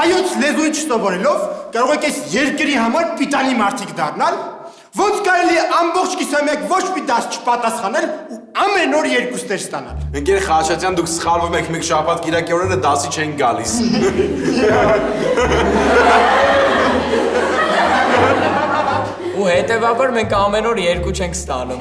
հայոց լեզուին չսովորելով կարող եք այս երկրի համար պիտանի մարդիկ դառնալ, ոնց կարելի է ամբողջ կիսամյակ ոչ մի դաս չպատասխանել ու ամեն օր երկուստեր ստանալ։ Ընկեր Խաչատյան, դուք սխալվում եք, մեկ շաբաթ կիրակի օրերը դասի չեն գալիս։ Ու հետևաբար մենք ամեն օր երկու չենք ստանում։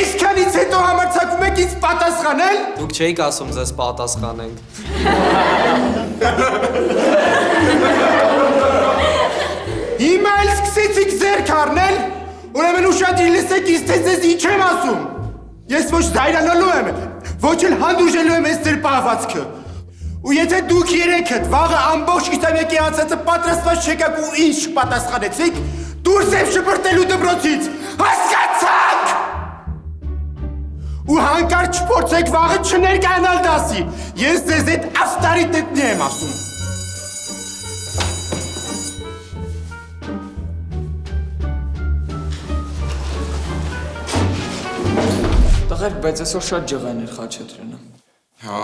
Այսքանից հետո համարձակվում եք ինձ պատասխանել։ Դուք չէիք ասում ձեզ պատասխանենք։ Հիմա էլ սկսեցիք ձեռք առնել, ուրեմն ուշադիր լսեք ինձ թե ձեզ ինչ եմ ասում։ Ես ոչ զայրանալու եմ, ոչ էլ հանդուրժելու եմ այս ձեր պահվածքը։ Ու եթե դուք երեքդ վաղը ամբողջ կիսամյակի անցածը պատրաստված չեկաք ու ինչ չպատասխանեցիք, դուրս եմ շպրտելու դպրոցից, հասկացաք։ Ու հանկարծ չփորձեք վաղը չներկայանալ դասի, ես ձեզ այդ ավտորիտետնի եմ ասում։ Տղեր, բայց այսօր շատ ջղայն էր Խաչատրյանը։ Հա,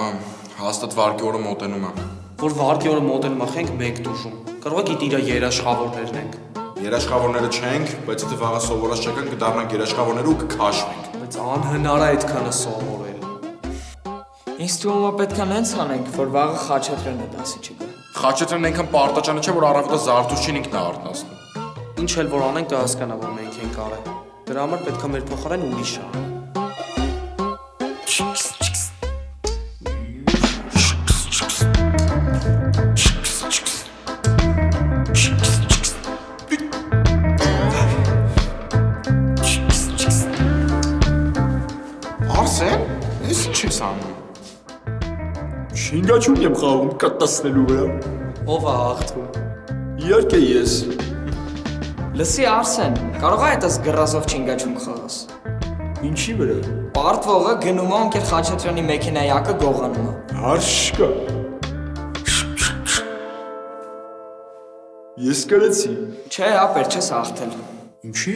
հաստատ վարկի օրը մոտենում է։ Որ վարկի օրը մոտենում ախ ենք մեկ դուժում։ Կարող եք իր երաշխավորներն ենք։ Երաշխավորները չենք, բայց եթե վաղը սովորած չեկան կդառնանք երաշխավորներ ու կքաշվենք։ Բայց անհնար է այդքանը սովորել։ Ինձ թվում է պետք է նենց անենք, որ վաղը Խաչատրյանը դասի չգա։ Խաչատրյանն այնքան պարտաճանը չէ, որ առավոտը Զարթուշտին ինքն է արթնացնում։ Ինչ էլ որ անենք դա հասկանա, որ մենք ենք արել։ Դրա համար պետք է մեր փոխարեն ուրիշ անենք։ Արսեն, ես ինչ ես անում։ Շինգաչուն եմ խաղում կտասնելու վրա։ Ով է հաղթում։ Իհարկե ես։ Լսի Արսեն, կարող է այդպես գրազով չինգաչում խաղաս։ Ինչի վրա։ Պարտվողը գնում է ընկեր Խաչատրյանի մեքենայի ակը գողանում է։ Հարց չկա։ Ես կրեցի։ Չէ, ապեր չես հաղթել։ Ինչի։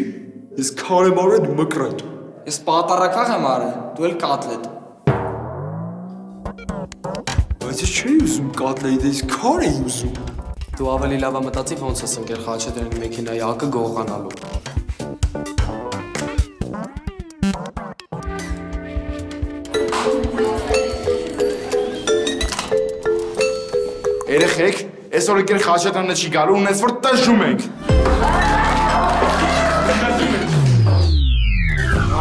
Ես քար եմ արել դու մկրատ։ Ես պատարակախ եմ արել, դու էլ կատլետ։ Բայց ես չէի ուզում կատլետ, ես քար էի ուզում։ Դու ավելի լավ մտածի ոնց ես ընկեր Խաչատրյանի մեքենայի ակը գողանալու։ Երեխեք, այսօր ընկեր Խաչատրյանը չի գալու, ունես որ տժում ենք։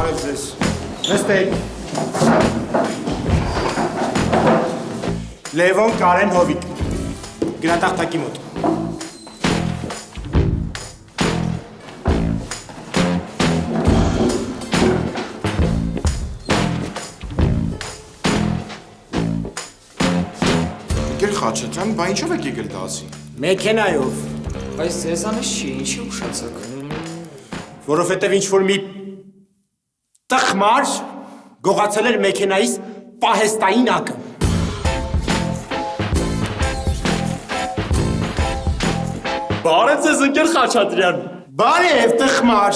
Արև ձեզ, նստեք։ Լևոն Կարեն Հովիկ, գրատախտակի մոտ։ Ընկեր Խաչատրյան, բա ինչով եք եկել դասի։ Մեքենայով, Բայց ձեզանից չի, ինչի ուշացաք։ որովհետև ինչ-որ մի տխմար գողացել էր մեքենայիս պահեստային ակը։ Բարև ձեզ ընկեր Խաչատրյան։ Բարև, տխմար։